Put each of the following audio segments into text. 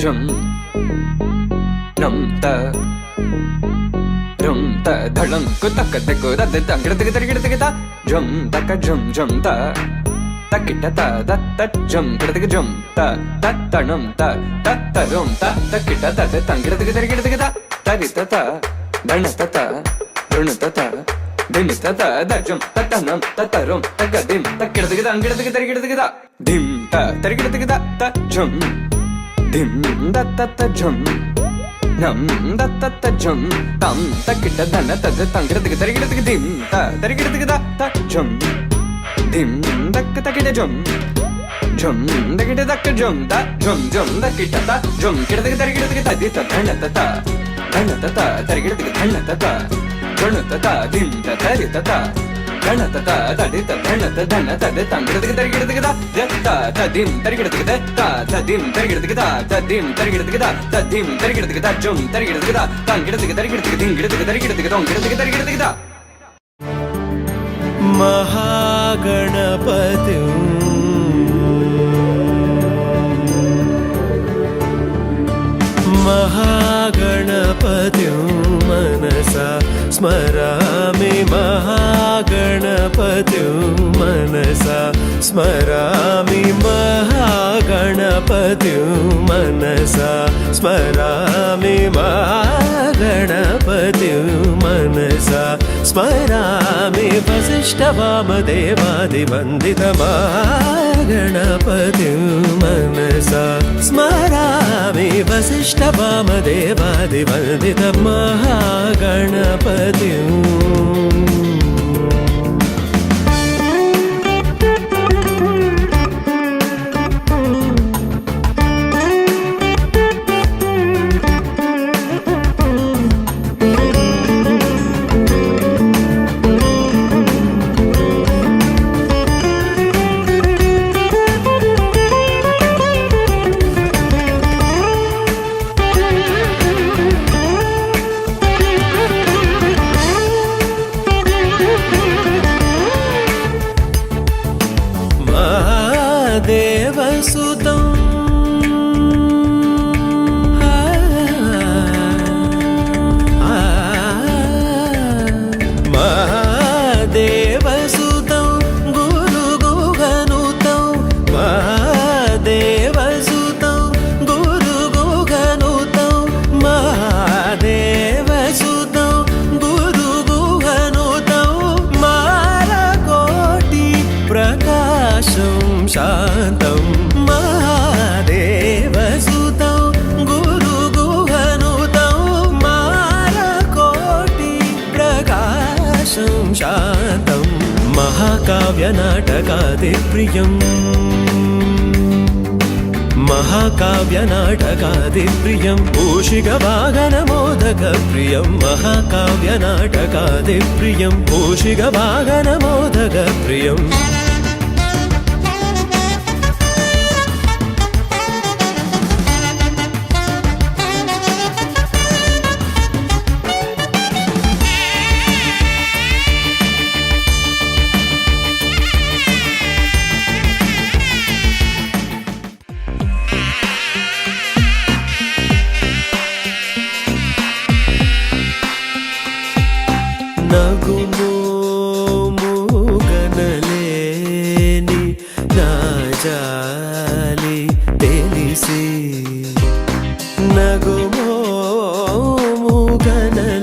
జం నం త రం త ధళం కుతక తెకు దద తంగడతక తరిగడతక త జం తక జం జం త తకిట త దత్త జం గడతక జం త తత్తణం త తత్తరం త తకిట దద తంగడతక తరిగడతక త తరిత త ధణత త రుణత త దిమిత త దజం తత్తనం తత్తరం తగదిం తకిడతక తంగడతక తరిగడతక త దిం త తరిగడతక త జం దిం దత్త జం నం దత్త జం తం తకిట ధన తద తంగడతక తరిగడతక దిం త తరిగడతక త జం దిం దక్క తకిట జం జం దకిట దక్క జం ద జం జం దకిట త జం కిడతక తరిగడతక తది త ధనత త ధనత త తరిగడతక ధనత త ధనత త దిం త తరిత త ధనత త తది త ధనత ధన తద తంగడతక తరిగడతక త జత్త తదిం తరిగడతక త తదిం తరిగడతక త తదిం తరిగడతక త తదిం తరిగడతక త జం తరిగడతక త తంగడతక తరిగడతక దింగడతక తరిగడతక తొంగడతక తరిగడతక త महागणपति महागणपति मनसा स्मरामि महागणपति मनसा स्मरामि महागणपति मनसा स्मरामि महागणपति मनसा स्मरामि वसिष्ठवामदेवादिवन्दित महागणपति मनसा स्मरामि वसिष्ठवामदेवादिवन्दित महागणपति देवसुतं महादेवसुतं गुरुगुहनुतं महादेवसुतं गुरुगुहनुतं महादेवसुतं गुरुगुहनुतं मालकोटि प्रकाशं शान्तं महादेवसुतं गुरुगुहनुतं मालकोटि प्रकाशं शान्तं महाकाव्यनाटकादिप्रियम् महाकाव्यनाटकादिप्रियं मूषिकवाहनमोदकप्रियं महाकाव्यनाटकादिप्रियं मूषिकवाहनमोदकप्रियम् నగుమోముగనలేని నాజాలి తెలిసి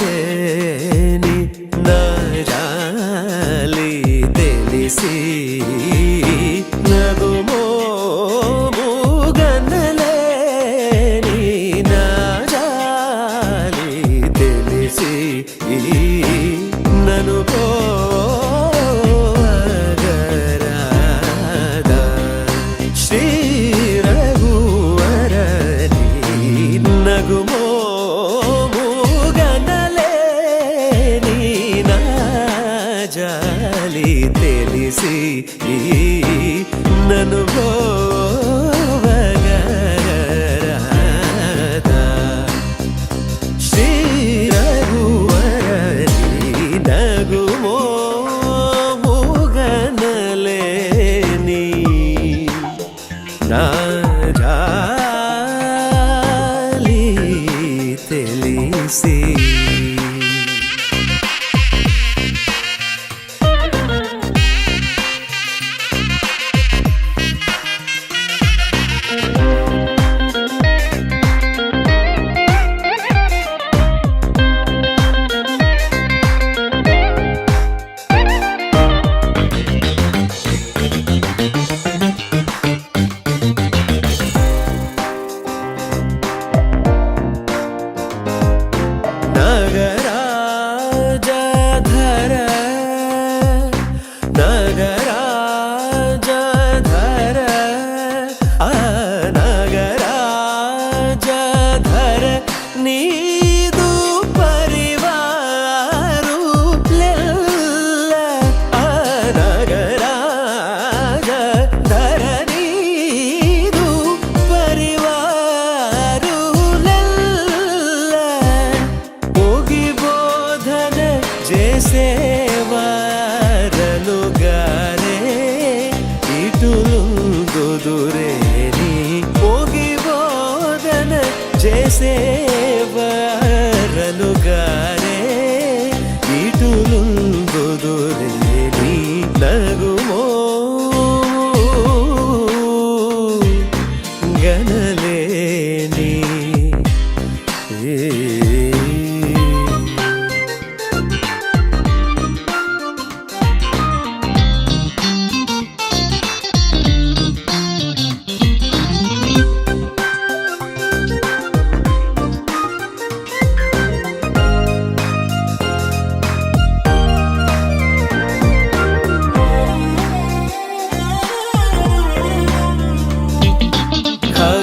నగుమోముగనలేని నాజాలి తెలిసి నగుమోముగనలేని నాజాలి తెలిసి నను పోగరాదా శ్రీ రఘువర కనలేని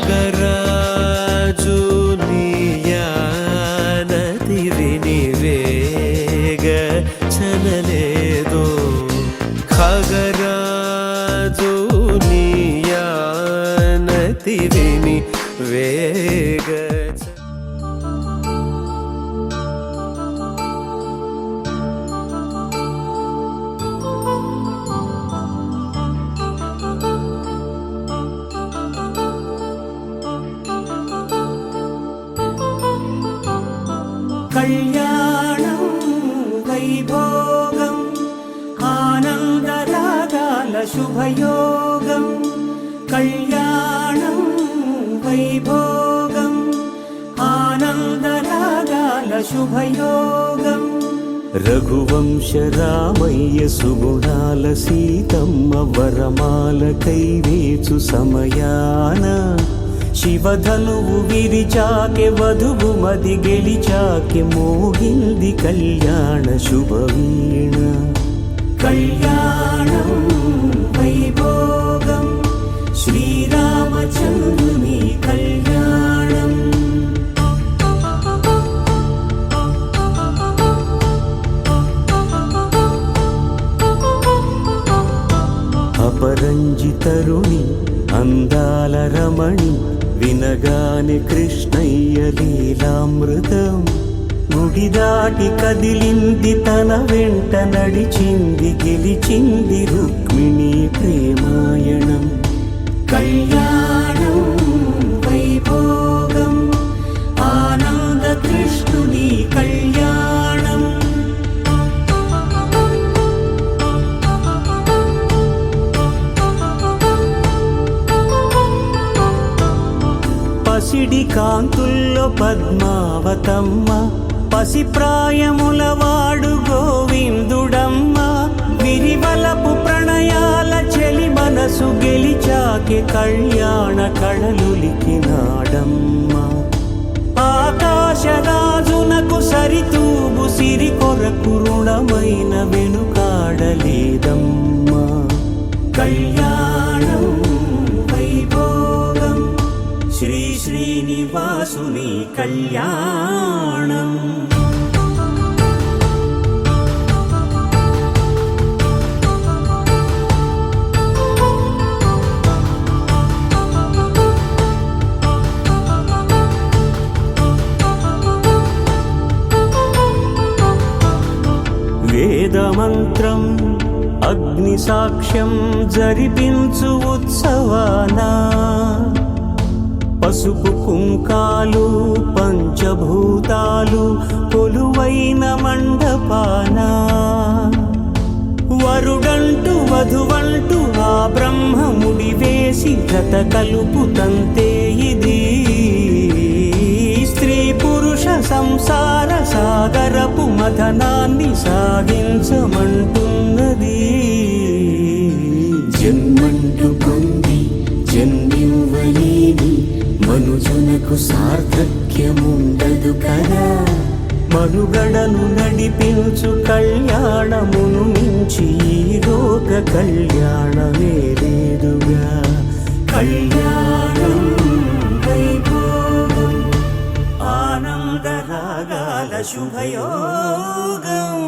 ఖగరాజు నీయానతి వినివేగ చనలేదో ఖగరాజు నీయానతి వినివేగ కళ్యాణం వైభోగం ఆనందరాగాల శుభయోగం కళ్యాణం వైభోగం ఆనందరాగాల శుభయోగం రఘువంశ రామయ్య సుగుణాల సీతమ్మ వరమాల కైవేచు సమయాన శివధనువు విరిచాకె వధువు మది గెలిచాకె మోగింది కళ్యాణ శుభవీణ కళ్యాణం వైభోగం శ్రీరామచంద్రుని కళ్యాణం అపరంజి తరుణి అందాల రమణి వినగానే కృష్ణయ్య లీలామృతం గుడి దాటి కదిలింది తన వెంట నడిచింది గెలిచింది రుక్మిణి ప్రేమాయణం కళ్యాణం వైభోగం ఆనంద కృష్ణుని కళ్యాణం పసిడి కాంతుల్లో పద్మావతమ్మ పసిప్రాయముల వాడు గోవిందుడమ్మ విరివలపు ప్రణయాల చెలి మనసు గెలిచాకె కళ్యాణ కళలులికినాడమ్మ ఆకాశరాజునకు సరితూగు సిరి కొరకు రుణమైన వెనుకాడలేదమ్మా కళ్యాణం వైభోగం శ్రీ శ్రీనివాసుని కళ్యాణం వేదమంత్రం అగ్ని సాక్ష్యం జరిపించు ఉత్సవానా పసుపు కుంకాలు పంచభూతాలు కొలువైన మండపానా వరుడంటూ వధువంటూ ఆ బ్రహ్మముడి వేసి జత కలుపుతంతే ఇది స్త్రీ పురుష సంసార సాగరపు మథనాన్ని సాగించమంటున్నది జన్మంటూ పొంది జన్మివ్వలేని మనుజునకు సార్థక్యముండదు కదా మనుగడను నడిపించు కళ్యాణమును మించి ఈ లోక కళ్యాణమే లేదుగా కళ్యాణం వైభోగం ఆనందరాగాల శుభయోగం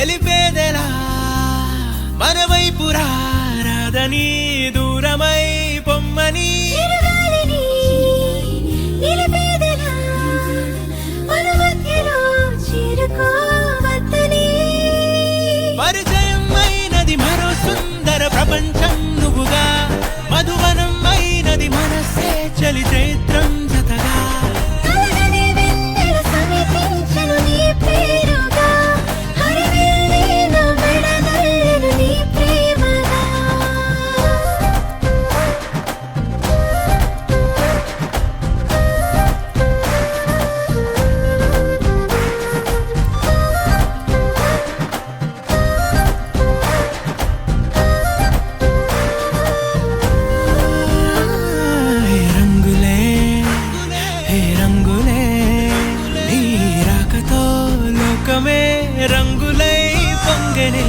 తెలిపేదెలా మన వైపు రాదని దూరమై పొమ్మని చిరుగాలిని నిలిపేదెలా మన మధ్యలో చేరుకోవద్దని పరిచయం అయినది మరో సుందర ప్రపంచం నువ్వుగా మధువనం అయినది మనసే చలి చైత్రం జతగా కలగని వెన్నెల సమీపించను నీ పేరుగా హరివెల్లి నా మెడనల్లను నీ ప్రేమగా హే రంగులే హే రంగులే నీ రాకతో లోకమే రంగులై పొంగనే